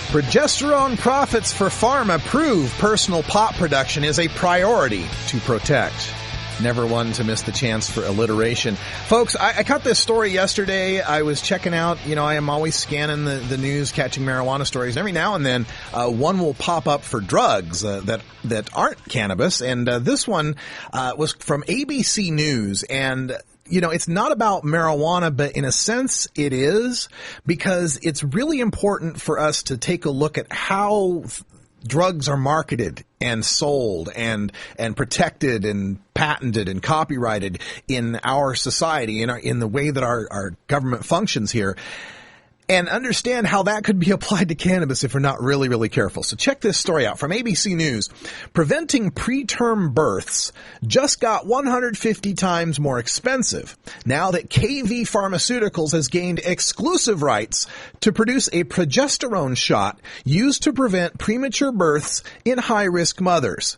Progesterone profits for pharma prove personal pot production is a priority to protect. Never one to miss the chance for alliteration. Folks, I caught this story yesterday. I was checking out, I am always scanning the news, catching marijuana stories. Every now and then, one will pop up for drugs that aren't cannabis. And this one was from ABC News. And it's not about marijuana, but in a sense it is, because it's really important for us to take a look at how drugs are marketed and sold and protected and patented and copyrighted in our society, in the way that our government functions here. And understand how that could be applied to cannabis if we're not really, really careful. So check this story out from ABC News. Preventing preterm births just got 150 times more expensive now that KV Pharmaceuticals has gained exclusive rights to produce a progesterone shot used to prevent premature births in high-risk mothers.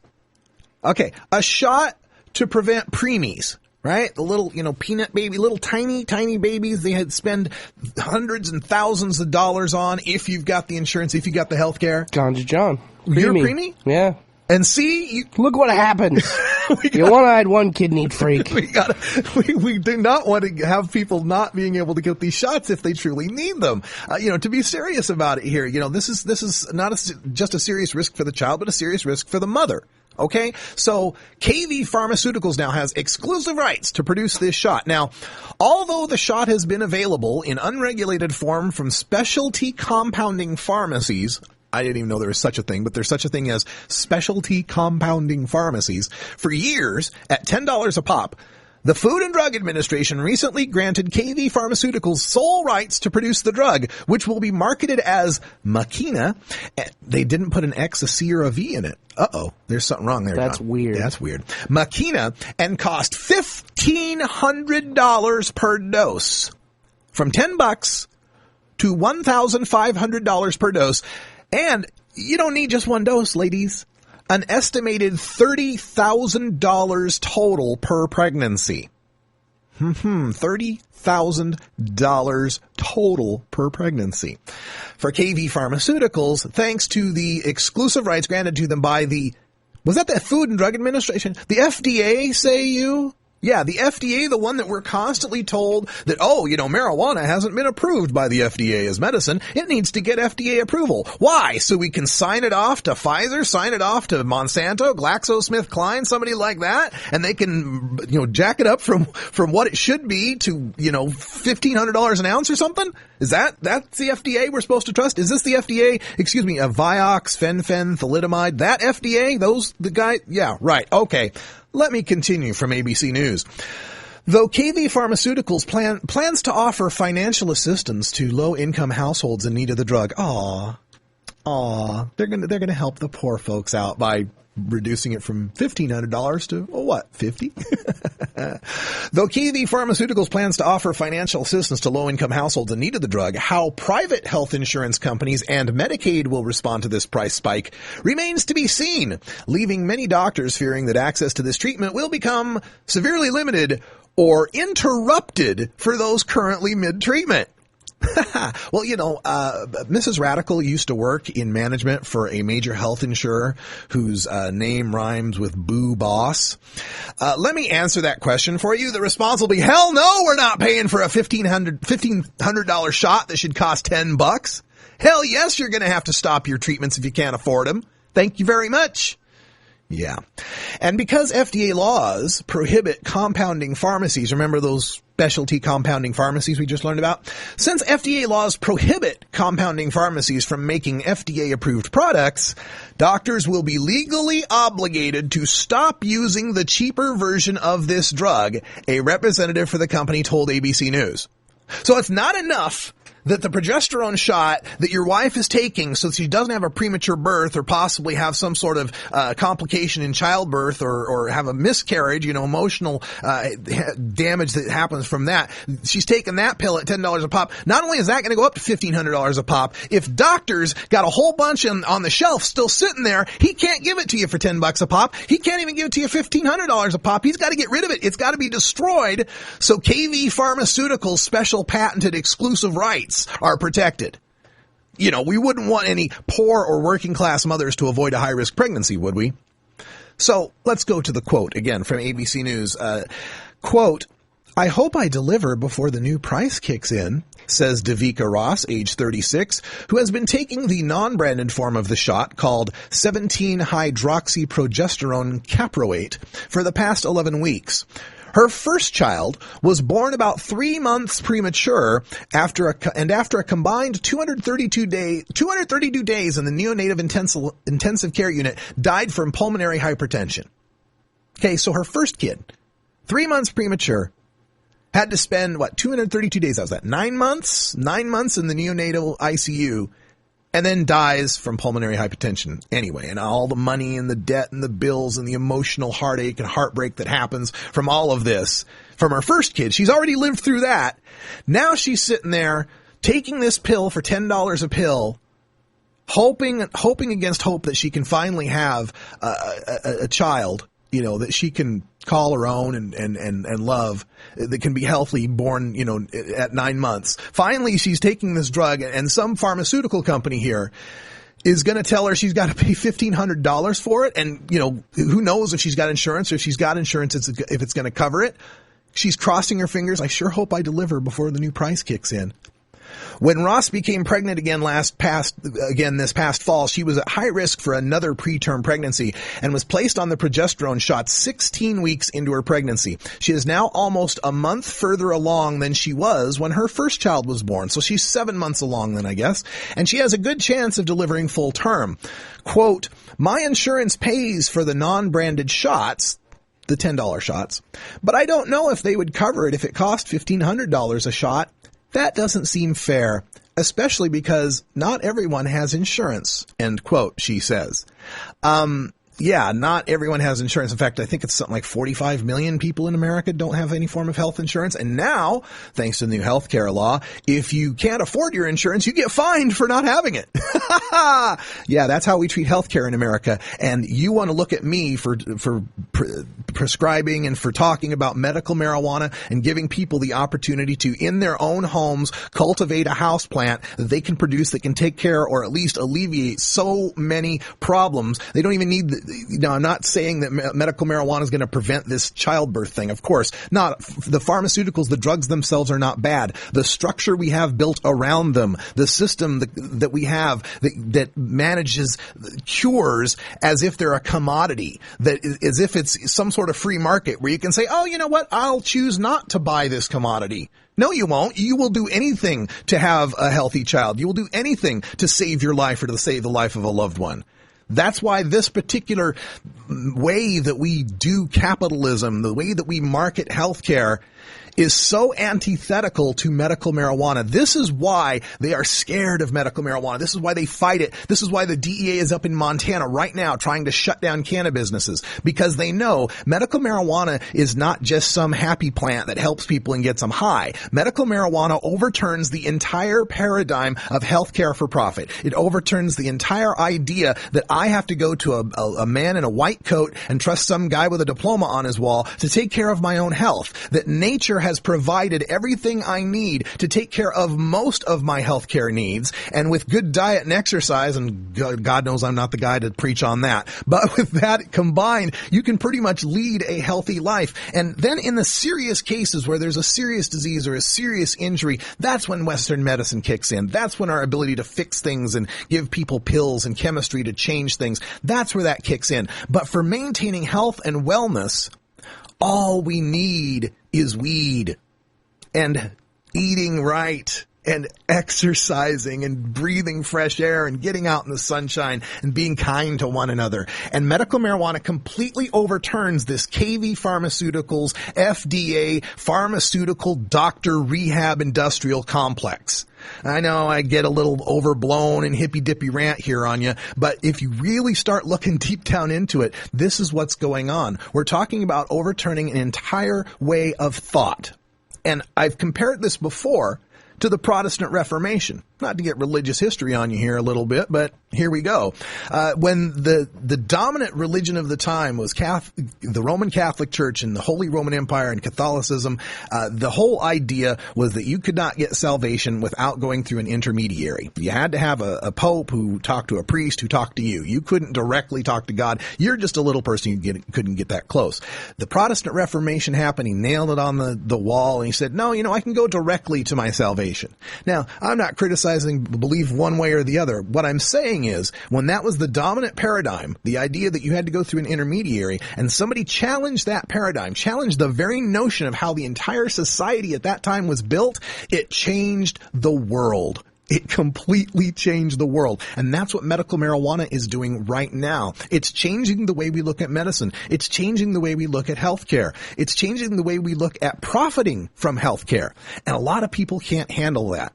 Okay, a shot to prevent preemies. Right? The little, peanut baby, little tiny, tiny babies they had spend hundreds and thousands of dollars on if you've got the insurance, if you got the health care. Ganja John. You're preemie? Yeah. And see? Look what happened. You one-eyed, one-kidneyed freak. We do not want to have people not being able to get these shots if they truly need them. To be serious about it here, this is not just a serious risk for the child, but a serious risk for the mother. Okay, so KV Pharmaceuticals now has exclusive rights to produce this shot. Now, although the shot has been available in unregulated form from specialty compounding pharmacies, I didn't even know there was such a thing, but there's such a thing as specialty compounding pharmacies for years at $10 a pop. The Food and Drug Administration recently granted KV Pharmaceuticals sole rights to produce the drug, which will be marketed as Makina. They didn't put an X, a C, or a V in it. Uh-oh, there's something wrong there. That's weird. That's weird. Makina, and cost $1,500 per dose. From $10 to $1,500 per dose. And you don't need just one dose, ladies. An estimated $30,000 total per pregnancy. $30,000 total per pregnancy. For KV Pharmaceuticals, thanks to the exclusive rights granted to them by was that the Food and Drug Administration? The FDA, say you? Yeah, the FDA, the one that we're constantly told that, marijuana hasn't been approved by the FDA as medicine. It needs to get FDA approval. Why? So we can sign it off to Pfizer, sign it off to Monsanto, GlaxoSmithKline, somebody like that, and they can, jack it up from what it should be to, $1,500 an ounce or something? That's the FDA we're supposed to trust? Is this the FDA? Excuse me, Vioxx, Fen-Phen, thalidomide, that FDA? The guy? Yeah, right. Okay. Let me continue from ABC News. Though KV Pharmaceuticals plans to offer financial assistance to low-income households in need of the drug. They're gonna help the poor folks out by reducing it from $1,500 to, $50? Though KV Pharmaceuticals plans to offer financial assistance to low-income households in need of the drug, how private health insurance companies and Medicaid will respond to this price spike remains to be seen, leaving many doctors fearing that access to this treatment will become severely limited or interrupted for those currently mid-treatment. Well, Mrs. Radical used to work in management for a major health insurer whose name rhymes with Boo Boss. Let me answer that question for you. The response will be, hell no, we're not paying for a $1,500 shot that should cost $10. Hell yes, you're going to have to stop your treatments if you can't afford them. Thank you very much. Yeah. And because FDA laws prohibit compounding pharmacies, remember those specialty compounding pharmacies we just learned about? Since FDA laws prohibit compounding pharmacies from making FDA-approved products, doctors will be legally obligated to stop using the cheaper version of this drug, a representative for the company told ABC News. So it's not enough that the progesterone shot that your wife is taking so she doesn't have a premature birth or possibly have some sort of complication in childbirth or have a miscarriage, emotional damage that happens from that. She's taking that pill at $10 a pop. Not only is that going to go up to $1,500 a pop, if doctors got a whole bunch on the shelf still sitting there, he can't give it to you for $10 a pop. He can't even give it to you $1,500 a pop. He's got to get rid of it. It's got to be destroyed. So KV Pharmaceuticals' special patented exclusive rights are protected. We wouldn't want any poor or working class mothers to avoid a high risk pregnancy, would we? So let's go to the quote again from ABC News. Quote, I hope I deliver before the new price kicks in, says Devika Ross, age 36, who has been taking the non-branded form of the shot called 17-hydroxyprogesterone caproate for the past 11 weeks. Her first child was born about 3 months premature after a combined 232 days in the neonatal intensive care unit, died from pulmonary hypertension. Okay, so her first kid, 3 months premature, had to spend 232 days. That was 9 months? 9 months in the neonatal ICU. And then dies from pulmonary hypertension anyway. And all the money and the debt and the bills and the emotional heartache and heartbreak that happens from all of this. From her first kid, she's already lived through that. Now she's sitting there taking this pill for $10 a pill, hoping against hope that she can finally have a child, that she can call her own and love, that can be healthy, born, at 9 months. Finally, she's taking this drug, and some pharmaceutical company here is going to tell her she's got to pay $1,500 for it. And, who knows if she's got insurance, or if she's got insurance, if it's going to cover it. She's crossing her fingers. I sure hope I deliver before the new price kicks in. When Ross became pregnant again this past fall, she was at high risk for another preterm pregnancy and was placed on the progesterone shot 16 weeks into her pregnancy. She is now almost a month further along than she was when her first child was born. So she's 7 months along then, I guess. And she has a good chance of delivering full term. Quote, my insurance pays for the non-branded shots. the $10 shots, but I don't know if they would cover it if it cost $1,500 a shot. That doesn't seem fair, especially because not everyone has insurance, end quote, she says. Yeah, not everyone has insurance. In fact, I think it's something like 45 million people in America don't have any form of health insurance. And now, thanks to the new health care law, if you can't afford your insurance, you get fined for not having it. Yeah, that's how we treat health care in America. And you want to look at me for prescribing and for talking about medical marijuana and giving people the opportunity to, in their own homes, cultivate a house plant that they can produce that can take care or at least alleviate so many problems. They don't even need I'm not saying that medical marijuana is going to prevent this childbirth thing. Of course not. The pharmaceuticals, the drugs themselves are not bad. The structure we have built around them, the system that we have that manages cures as if they're a commodity, as if it's some sort of free market where you can say, oh, you know what? I'll choose not to buy this commodity. No, you won't. You will do anything to have a healthy child. You will do anything to save your life or to save the life of a loved one. That's why this particular way that we do capitalism, the way that we market healthcare, is so antithetical to medical marijuana. This is why they are scared of medical marijuana. This is why they fight it. This is why the DEA is up in Montana right now trying to shut down cannabis businesses, because they know medical marijuana is not just some happy plant that helps people and gets them high. Medical marijuana overturns the entire paradigm of healthcare for profit. It overturns the entire idea that I have to go to a man in a white coat and trust some guy with a diploma on his wall to take care of my own health. That nature has provided everything I need to take care of most of my healthcare needs, and with good diet and exercise, and God knows I'm not the guy to preach on that, but with that combined, you can pretty much lead a healthy life. And then in the serious cases where there's a serious disease or a serious injury, that's when Western medicine kicks in. That's when our ability to fix things and give people pills and chemistry to change things, that's where that kicks in. But for maintaining health and wellness, all we need is weed and eating right and exercising and breathing fresh air and getting out in the sunshine and being kind to one another. And medical marijuana completely overturns this KV Pharmaceuticals, FDA, pharmaceutical doctor rehab industrial complex. I know I get a little overblown and hippy-dippy rant here on you, but if you really start looking deep down into it, this is what's going on. We're talking about overturning an entire way of thought. And I've compared this before to the Protestant Reformation. Not to get religious history on you here a little bit, but here we go. When the dominant religion of the time was the Roman Catholic Church and the Holy Roman Empire and Catholicism, the whole idea was that you could not get salvation without going through an intermediary. You had to have a pope who talked to a priest who talked to you. You couldn't directly talk to God. You're just a little person. You couldn't get that close. The Protestant Reformation happened. He nailed it on the wall, and he said, no, I can go directly to my salvation. Now, I'm not criticizing belief one way or the other. What I'm saying is, when that was the dominant paradigm, the idea that you had to go through an intermediary, and somebody challenged that paradigm, challenged the very notion of how the entire society at that time was built, it changed the world. It completely changed the world. And that's what medical marijuana is doing right now. It's changing the way we look at medicine. It's changing the way we look at healthcare. It's changing the way we look at profiting from healthcare. And a lot of people can't handle that.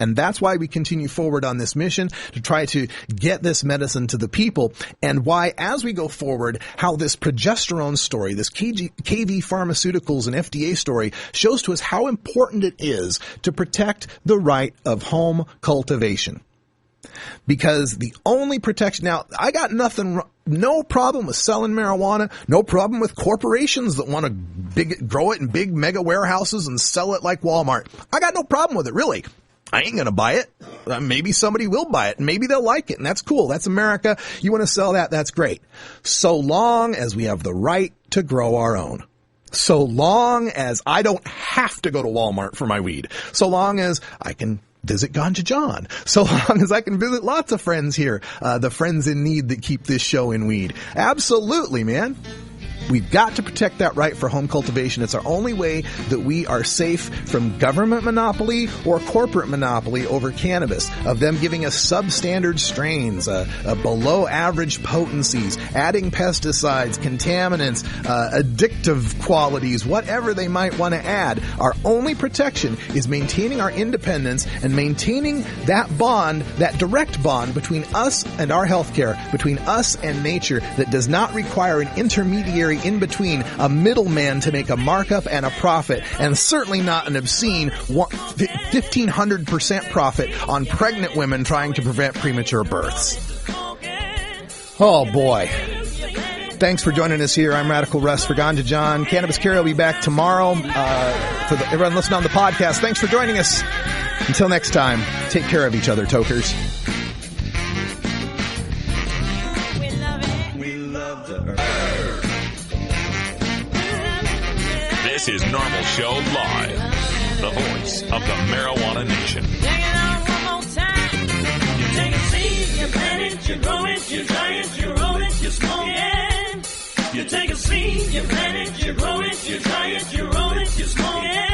And that's why we continue forward on this mission to try to get this medicine to the people, and why, as we go forward, how this progesterone story, this KV Pharmaceuticals and FDA story shows to us how important it is to protect the right of home cultivation. Because the only protection, now, I got no problem with selling marijuana, no problem with corporations that want to grow it in big mega warehouses and sell it like Walmart. I got no problem with it, really. I ain't going to buy it. Maybe somebody will buy it. Maybe they'll like it, and that's cool. That's America. You want to sell that? That's great. So long as we have the right to grow our own. So long as I don't have to go to Walmart for my weed. So long as I can visit Ganja John. So long as I can visit lots of friends here, the friends in need that keep this show in weed. Absolutely, man. We've got to protect that right for home cultivation. It's our only way that we are safe from government monopoly or corporate monopoly over cannabis, of them giving us substandard strains, below average potencies, adding pesticides, contaminants, addictive qualities, whatever they might want to add. Our only protection is maintaining our independence and maintaining that bond, that direct bond between us and our healthcare, between us and nature, that does not require an intermediary in between, a middleman to make a markup and a profit, and certainly not an obscene 1,500% profit on pregnant women trying to prevent premature births. Oh boy. Thanks for joining us here. I'm Radical Russ for Ganja John. Cannabis Carry will be back tomorrow. For everyone listening on the podcast, thanks for joining us. Until next time, take care of each other, tokers. This is NORML Show Live, the voice of the Marijuana Nation. You take a seed, you plant it, you grow it, you dry it, you roll it, you smoke it. You take a seed, you plant it, you grow it, you dry it, you roll it, you smoke it.